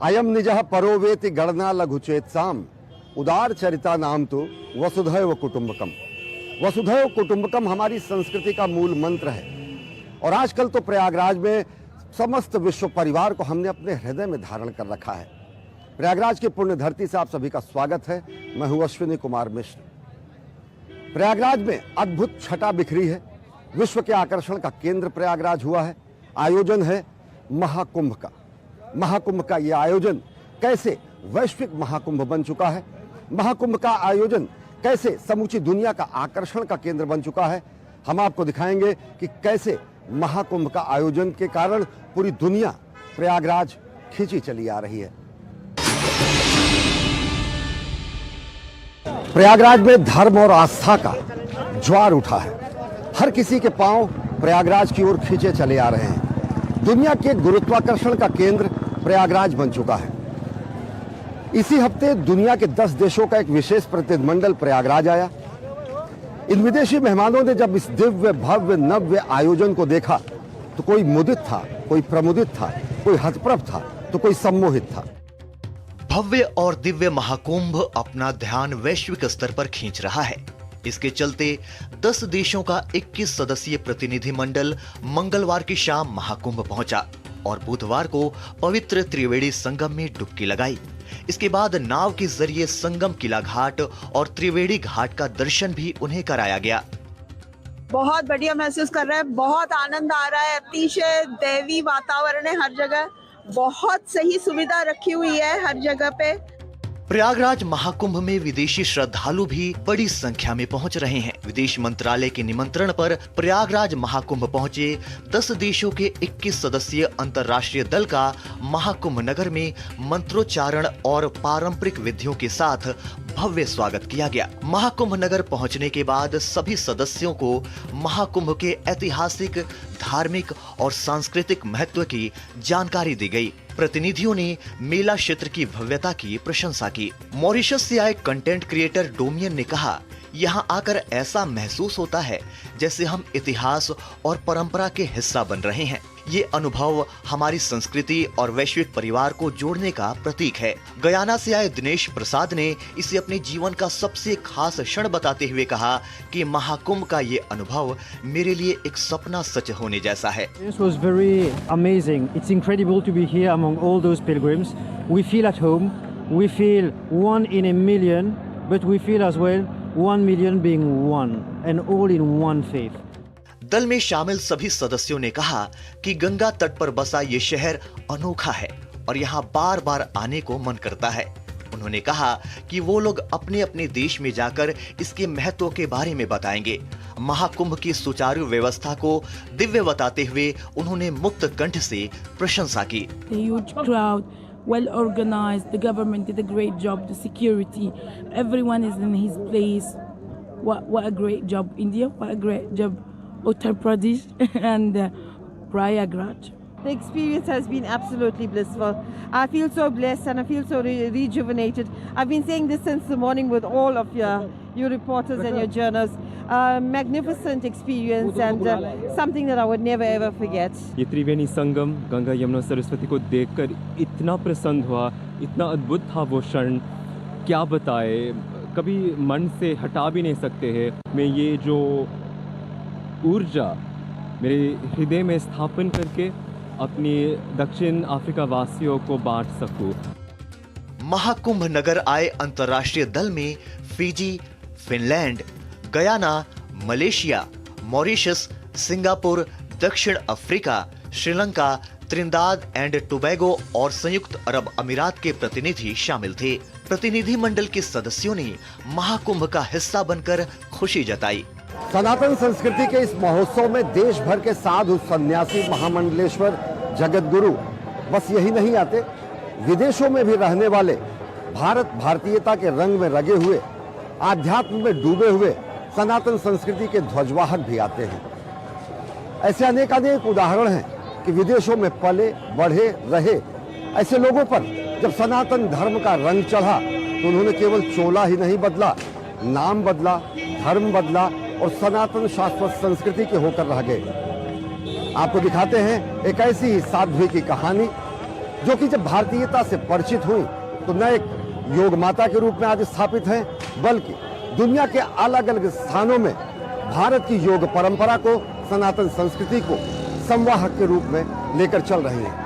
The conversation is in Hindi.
अयम निजः परोवेति गणना लघुचेतसाम उदार चरिता नाम तो वसुधैव कुटुंबकम। वसुधैव कुटुंबकम हमारी संस्कृति का मूल मंत्र है और आजकल तो प्रयागराज में समस्त विश्व परिवार को हमने अपने हृदय में धारण कर रखा है। प्रयागराज की पुण्य धरती से आप सभी का स्वागत है। मैं हूं अश्विनी कुमार मिश्र। प्रयागराज में अद्भुत छटा बिखरी है। विश्व के आकर्षण का केंद्र प्रयागराज हुआ है। आयोजन है महाकुंभ का। महाकुंभ का यह आयोजन कैसे वैश्विक महाकुंभ बन चुका है, महाकुंभ का आयोजन कैसे समूची दुनिया का आकर्षण का केंद्र बन चुका है, हम आपको दिखाएंगे कि कैसे महाकुंभ का आयोजन के कारण पूरी दुनिया प्रयागराज खींची चली आ रही है। प्रयागराज में धर्म और आस्था का ज्वार उठा है। हर किसी के पांव प्रयागराज की ओर खींचे चले आ रहे हैं। दुनिया के गुरुत्वाकर्षण का केंद्र प्रयागराज बन चुका है। इसी हफ्ते दुनिया के 10 देशों का एक विशेष प्रतिनिधिमंडल प्रयागराज आया। इन विदेशी मेहमानों ने जब इस दिव्य भव्य नव्य आयोजन को देखा तो कोई मुदित था, कोई प्रमुदित था, कोई हतप्रभ था, तो कोई सम्मोहित था। भव्य और दिव्य महाकुंभ अपना ध्यान वैश्विक स्तर पर खींच रहा है। इसके चलते 10 देशों का 21 सदस्यीय प्रतिनिधिमंडल मंगलवार की शाम महाकुंभ पहुंचा और बुधवार को पवित्र त्रिवेणी संगम में डुबकी लगाई। इसके बाद नाव के जरिए संगम किला घाट और त्रिवेणी घाट का दर्शन भी उन्हें कराया गया। बहुत बढ़िया महसूस कर रहे हैं, बहुत आनंद आ रहा है। अतिशय दैवी वातावरण है हर जगह, बहुत सही सुविधा रखी हुई है हर जगह पे। प्रयागराज महाकुंभ में विदेशी श्रद्धालु भी बड़ी संख्या में पहुंच रहे हैं। विदेश मंत्रालय के निमंत्रण पर प्रयागराज महाकुंभ पहुंचे 10 देशों के 21 सदस्यीय अंतर्राष्ट्रीय दल का महाकुंभ नगर में मंत्रोच्चारण और पारंपरिक विधियों के साथ भव्य स्वागत किया गया। महाकुंभ नगर पहुंचने के बाद सभी सदस्यों को महाकुंभ के ऐतिहासिक, धार्मिक और सांस्कृतिक महत्व की जानकारी दी गई। प्रतिनिधियों ने मेला क्षेत्र की भव्यता की प्रशंसा की। मॉरिशस से आए कंटेंट क्रिएटर डोमियन ने कहा, यहाँ आकर ऐसा महसूस होता है जैसे हम इतिहास और परंपरा के हिस्सा बन रहे हैं। ये अनुभव हमारी संस्कृति और वैश्विक परिवार को जोड़ने का प्रतीक है। गयाना से आए दिनेश प्रसाद ने इसे अपने जीवन का सबसे खास क्षण बताते हुए कहा कि महाकुंभ का ये अनुभव मेरे लिए एक सपना सच होने जैसा है। This was very amazing. It's incredible to be here among all those pilgrims. We feel at home. We feel one in a million, but we feel as well 1 million being one and all in one faith. दल में शामिल सभी सदस्यों ने कहा कि गंगा तट पर बसा ये शहर अनोखा है और यहाँ बार बार आने को मन करता है। उन्होंने कहा कि वो लोग अपने अपने देश में जाकर इसके महत्व के बारे में बताएंगे। महाकुंभ की सुचारू व्यवस्था को दिव्य बताते हुए उन्होंने मुक्त कंठ से प्रशंसा की। Well organized, the government did a great job, the security, everyone is in his place. What a great job, India, what a great job, Uttar Pradesh and Prayagraj. The experience has been absolutely blissful. I feel so blessed and I feel so rejuvenated. I've been saying this since the morning with all of you reporters and your journalists. Magnificent experience and something that I would never ever forget. ये त्रिवेणी संगम गंगा यमुना सरस्वती को देखकर इतना प्रसन्न हुआ, इतना अद्भुत था वो क्षण, क्या बताए, कभी मन से हटा भी नहीं सकते हैं। मैं ये जो ऊर्जा मेरे हृदय में स्थापन करके अपनी दक्षिण अफ्रीका वासियों को बांट सकूं। महाकुंभ नगर आए अंतर्राष्ट्रीय दल में Fiji, Finland, Guyana, Malaysia, Mauritius, Singapore, दक्षिण Africa, Sri Lanka, Trinidad and Tobago और संयुक्त अरब अमीरात के प्रतिनिधि शामिल थे। प्रतिनिधिमंडल के सदस्यों ने महाकुंभ का हिस्सा बनकर खुशी जताई। सनातन संस्कृति के इस महोत्सव में देश भर के साधु, सन्यासी, महामंडलेश्वर, जगत गुरु बस यही नहीं आते, विदेशों में भी रहने वाले भारत भारतीयता के रंग में रगे हुए, आध्यात्म में डूबे हुए सनातन संस्कृति के ध्वजवाहक भी आते हैं। ऐसे अनेक उदाहरण हैं कि विदेशों में पले बढ़े रहे ऐसे लोगों पर जब सनातन धर्म का रंग चढ़ा तो उन्होंने केवल चोला ही नहीं बदला, नाम बदला, धर्म बदला और सनातन शाश्वत संस्कृति के होकर रह गए। आपको दिखाते हैं एक ऐसी ही साध्वी की कहानी जो कि जब भारतीयता से परिचित हुई तो न एक योग माता के रूप में आज स्थापित हैं, बल्कि दुनिया के अलग अलग स्थानों में भारत की योग परंपरा को, सनातन संस्कृति को संवाहक के रूप में लेकर चल रही हैं।